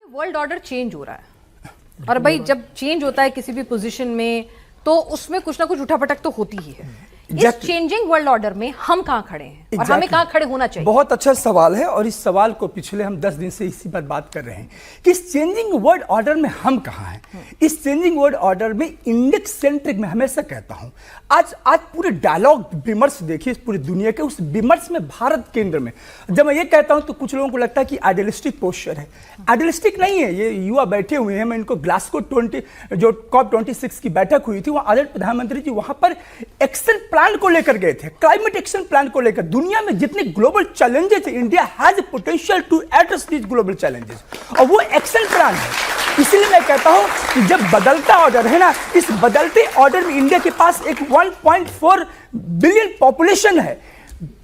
World order change हो रहा है और भाई जब चेंज होता है किसी भी पोजीशन में तो उसमें कुछ ना कुछ उठापटक तो होती ही है। इस चेंजिंग वर्ल्ड ऑर्डर में हम कहां खड़े हैं और हमें कहां खड़े होना चाहिए? बहुत अच्छा सवाल है और इस सवाल को पिछले हम 10 दिन से इसी पर बात कर रहे हैं कि इस चेंजिंग वर्ल्ड ऑर्डर में हम कहां हैं। इस चेंजिंग वर्ल्ड ऑर्डर में इंडिया सेंट्रिक में हमेशा कहता हूं आज पूरे डायलॉग विमर्श देखिए पूरी दुनिया के, उस विमर्श में भारत केंद्र में। जब मैं ये कहता हूं तो कुछ लोगों को लगता है कि आइडियलिस्टिक पोस्चर है। आइडियलिस्टिक नहीं है, ये युवा बैठे हुए हैं। मैं इनको ग्लासगो 20 जो COP26 की बैठक हुई थी वहां आदरणीय प्रधानमंत्री जी वहां पर एक्शन प्लान को लेकर गए थे, क्लाइमेट एक्शन प्लान को लेकर। दुनिया में जितने ग्लोबल चैलेंजेस है, India has potential to address these global challenges और वो एक्शन प्लान है। इसलिए मैं कहता हूं कि जब बदलता ऑर्डर है ना, इस बदलते ऑर्डर में इंडिया के पास एक 1.4 बिलियन पॉपुलेशन है,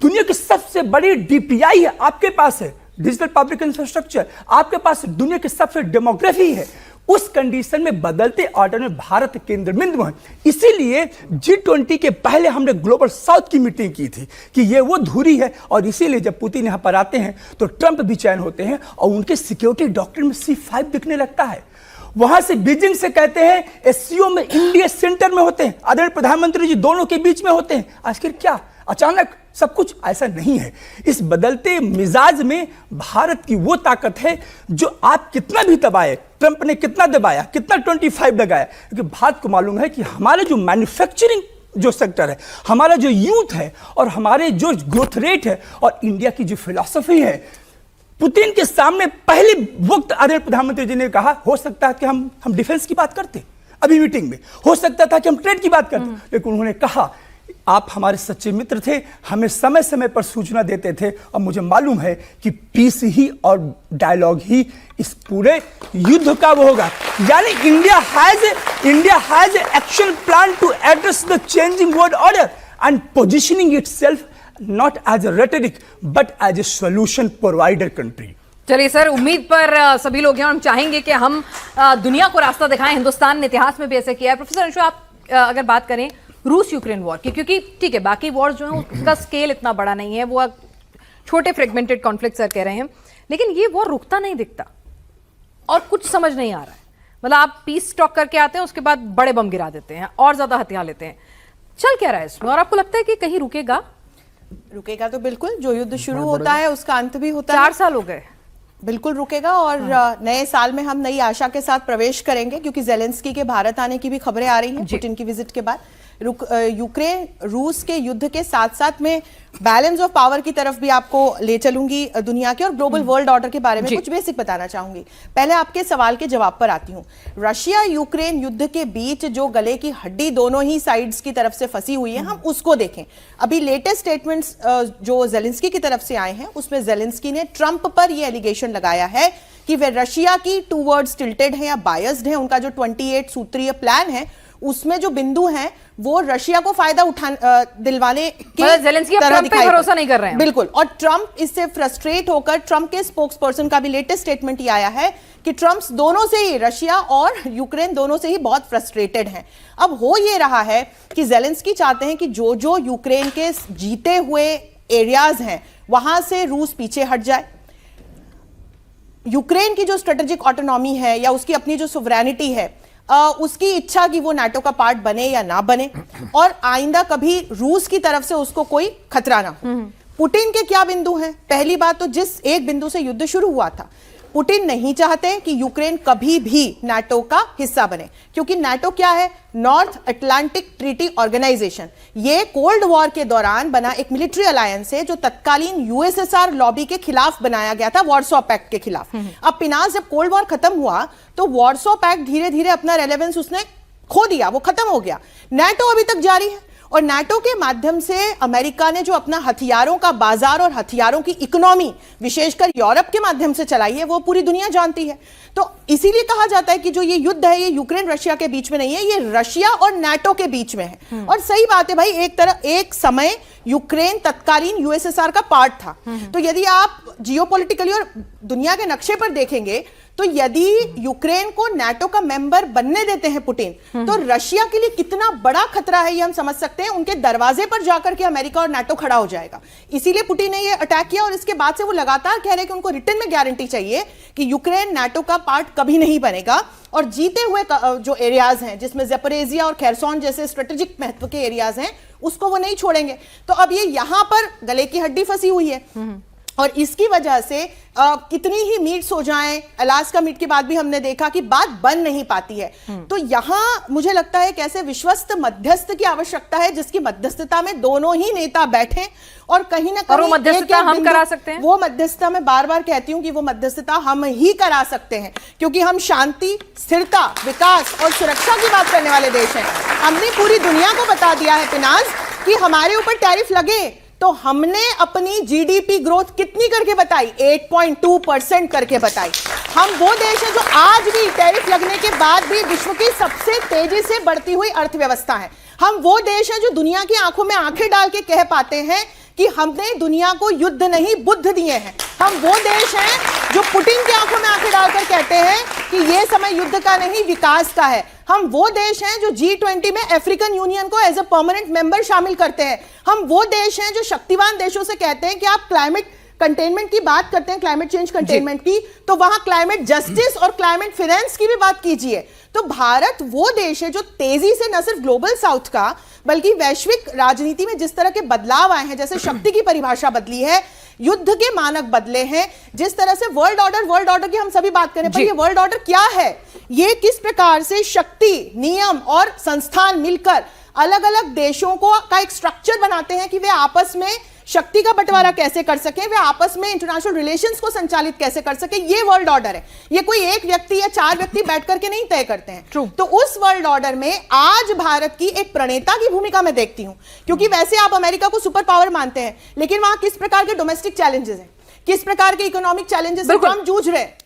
दुनिया की सबसे बड़ी DPI है आपके पास है, डिजिटल पब्लिक इंफ्रास्ट्रक्चर आपके पास, दुनिया की सबसे डेमोग्राफी है। उस कंडीशन में बदलते ऑर्डर में भारत केंद्र बिंदु है। इसीलिए G20 के पहले हमने ग्लोबल साउथ की मीटिंग की थी कि ये वो धुरी है और इसीलिए जब पुतिन यहां पर आते हैं तो ट्रंप भी चयन होते हैं और उनके सिक्योरिटी डॉक्ट्रिन में C5 दिखने लगता है। वहां से बीजिंग से कहते हैं SCO में इंडिया सेंटर में होते हैं, आदरणीय प्रधानमंत्री जी दोनों के बीच में होते हैं। आखिर क्या अचानक सब कुछ? ऐसा नहीं है। इस बदलते मिजाज में भारत की वो ताकत है जो आप कितना भी दबाए, ट्रंप ने कितना दबाया, कितना 25 लगाया, क्योंकि भारत को मालूम है कि हमारे जो मैन्युफैक्चरिंग जो सेक्टर है, हमारा जो यूथ है और हमारे जो ग्रोथ रेट है और इंडिया की जो फिलॉसफी है, पुतिन के सामने पहले वक्त आदरणीय प्रधानमंत्री जी ने कहा हो सकता है कि हम डिफेंस की बात करते, अभी मीटिंग में हो सकता था कि हम ट्रेड की बात करते, लेकिन उन्होंने कहा आप हमारे सच्चे मित्र थे, हमें समय समय पर सूचना देते थे और मुझे मालूम है कि पीस ही और डायलॉग ही इस पूरे युद्ध का वो होगा। यानी India has action plan to address the changing world order and positioning itself not as a rhetoric but as a solution provider country. चलिए सर, उम्मीद पर सभी लोग हैं, हम चाहेंगे कि हम दुनिया को रास्ता दिखाएं। हिंदुस्तान ने इतिहास में भी ऐसे किया है। प्रोफेसर अंशु, आप अगर बात करें रूस यूक्रेन वॉर की, क्योंकि ठीक है बाकी वॉर जो है उसका स्केल इतना बड़ा नहीं है, वो छोटे फ्रेगमेंटेड कॉन्फ्लिक्ट सर कह रहे हैं, लेकिन ये वॉर रुकता नहीं दिखता और कुछ समझ नहीं आ रहा है। मतलब आप पीस स्टॉक करके आते हैं, उसके बाद बड़े बम गिरा देते हैं और ज्यादा हथियार लेते हैं। चल क्या रहा है इसमें और आपको लगता है कि कहीं रुकेगा? रुकेगा तो बिल्कुल, जो युद्ध शुरू होता है उसका अंत भी होता है। 4 साल हो गए, बिल्कुल रुकेगा और नए साल में हम नई आशा के साथ प्रवेश करेंगे, क्योंकि जेलेंस्की के भारत आने की भी खबरें आ रही हैं पुतिन की विजिट के बाद। यूक्रेन रूस के युद्ध के साथ साथ में बैलेंस ऑफ पावर की तरफ भी आपको ले चलूंगी दुनिया के, और ग्लोबल वर्ल्ड ऑर्डर के बारे में कुछ बेसिक बताना चाहूंगी। पहले आपके सवाल के जवाब पर आती हूं। रशिया यूक्रेन युद्ध के बीच जो गले की हड्डी दोनों ही साइड्स की तरफ से फंसी हुई है, हम उसको देखें। अभी लेटेस्ट स्टेटमेंट्स जो जेलेंस्की की तरफ से आए हैं उसमें जेलेंस्की ने ट्रंप पर यह एलिगेशन लगाया है कि वे रशिया की टूवर्ड्स टिल्टेड है या बायस्ड है। उनका जो 28 सूत्रीय प्लान है उसमें जो बिंदु हैं वो रशिया को फायदा दिलवाने के जेलेंस्की ट्रंप पे भरोसा नहीं कर रहे हैं। बिल्कुल, और ट्रंप इससे फ्रस्ट्रेट होकर, ट्रंप के स्पोक्स पर्सन का भी लेटेस्ट स्टेटमेंट ये आया है कि ट्रंप दोनों से ही, रशिया और यूक्रेन दोनों से ही बहुत फ्रस्ट्रेटेड हैं। अब हो ये रहा है कि जेलेंस्की चाहते हैं कि जो यूक्रेन के जीते हुए एरियाज हैं वहां से रूस पीछे हट जाए। यूक्रेन की जो स्ट्रेटेजिक ऑटोनॉमी है या उसकी अपनी जो सोवरेनिटी है, उसकी इच्छा कि वो नाटो का पार्ट बने या ना बने, और आइंदा कभी रूस की तरफ से उसको कोई खतरा ना हो। पुतिन के क्या बिंदु हैं? पहली बात तो जिस एक बिंदु से युद्ध शुरू हुआ था, पुतिन नहीं चाहते कि यूक्रेन कभी भी नाटो का हिस्सा बने, क्योंकि नाटो क्या है? North Atlantic Treaty Organization. ये कोल्ड वॉर के दौरान बना एक मिलिट्री अलायंस है जो तत्कालीन USSR लॉबी के खिलाफ बनाया गया था, वॉर्सो पैक्ट के खिलाफ। अब पिनास जब कोल्ड वॉर खत्म हुआ तो वॉर्सो पैक्ट धीरे धीरे अपना रेलेवेंस उसने खो दिया, वो खत्म हो गया। नाटो अभी तक जारी है और नाटो के माध्यम से अमेरिका ने जो अपना हथियारों का बाजार और हथियारों की इकोनॉमी विशेषकर यूरोप के माध्यम से चलाई है वो पूरी दुनिया जानती है। तो इसीलिए कहा जाता है कि जो ये युद्ध है ये यूक्रेन रशिया के बीच में नहीं है, ये रशिया और नाटो के बीच में है। और सही बात है भाई, एक समय यूक्रेन तत्कालीन USSR का पार्ट था। तो यदि आप जियोपॉलिटिकली और दुनिया के नक्शे पर देखेंगे तो यदि यूक्रेन को नाटो का मेंबर बनने देते हैं पुतिन, तो रशिया के लिए कितना बड़ा खतरा है ये हम समझ सकते हैं। उनके दरवाजे पर जाकर के अमेरिका और नाटो खड़ा हो जाएगा। इसीलिए पुतिन ने ये अटैक किया और इसके बाद से वो लगातार कह रहे हैं कि उनको रिटर्न में गारंटी चाहिए कि यूक्रेन नाटो का पार्ट कभी नहीं बनेगा और जीते हुए जो एरियाज हैं जिसमें ज़ेपोरिजिया और खेरसोन जैसे स्ट्रेटेजिक महत्व के एरियाज हैं उसको वो नहीं छोड़ेंगे। तो अब ये यहां पर गले की हड्डी फंसी हुई है और इसकी वजह से कितनी ही मीट्स हो जाएं, अलास्का मीट के बाद भी हमने देखा कि बात बन नहीं पाती है। तो यहां मुझे लगता है कैसे विश्वस्त मध्यस्थ की आवश्यकता है जिसकी मध्यस्थता में दोनों ही नेता बैठे और कहीं ना कहीं वो मध्यस्थता हम करा सकते हैं। वो मध्यस्थता मैं बार बार कहती हूं कि वो मध्यस्थता हम ही करा सकते हैं क्योंकि हम शांति, स्थिरता, विकास और सुरक्षा की बात करने वाले देश हैं। हमने पूरी दुनिया को बता दिया है पिनाज कि हमारे ऊपर टैरिफ लगे तो हमने अपनी जीडीपी ग्रोथ कितनी करके बताई, 8.2% करके बताई। हम वो देश है जो आज भी टैरिफ लगने के बाद भी विश्व की सबसे तेजी से बढ़ती हुई अर्थव्यवस्था है। हम वो देश है जो दुनिया की आंखों में आंखें डाल के कह पाते हैं कि हमने दुनिया को युद्ध नहीं बुद्ध दिए हैं। हम वो देश हैं जो पुतिन की आंखों में आंखें डालकर कहते हैं कि यह समय युद्ध का नहीं विकास का है। हम वो देश हैं जो G20 में अफ्रीकन यूनियन को एज ए परमानेंट मेंबर शामिल करते हैं। हम वो देश हैं जो शक्तिवान देशों से कहते हैं कि आप क्लाइमेट कंटेनमेंट की बात करते हैं, क्लाइमेट चेंज कंटेनमेंट की, तो वहां क्लाइमेट जस्टिस और क्लाइमेट फाइनेंस की भी बात कीजिए। तो भारत वो देश है जो तेजी से न सिर्फ ग्लोबल साउथ का बल्कि वैश्विक राजनीति में जिस तरह के बदलाव आए हैं, जैसे शक्ति की परिभाषा बदली है, युद्ध के मानक बदले हैं, जिस तरह से वर्ल्ड ऑर्डर की हम सभी बात करें, पर ये वर्ल्ड ऑर्डर क्या है, ये किस प्रकार से शक्ति, नियम और संस्थान मिलकर अलग अलग देशों को का एक स्ट्रक्चर बनाते हैं कि वे आपस में शक्ति का बंटवारा कैसे कर सके, वे आपस में इंटरनेशनल रिलेशंस को संचालित कैसे कर सके। ये वर्ल्ड ऑर्डर है। ये कोई एक व्यक्ति या चार व्यक्ति बैठ करके नहीं तय करते हैं। True. तो उस वर्ल्ड ऑर्डर में आज भारत की एक प्रणेता की भूमिका मैं देखती हूं, क्योंकि वैसे आप अमेरिका को सुपर पावर मानते हैं, लेकिन वहां किस प्रकार के डोमेस्टिक चैलेंजेस हैं, किस प्रकार के इकोनॉमिक चैलेंजेस से हम जूझ रहे हैं।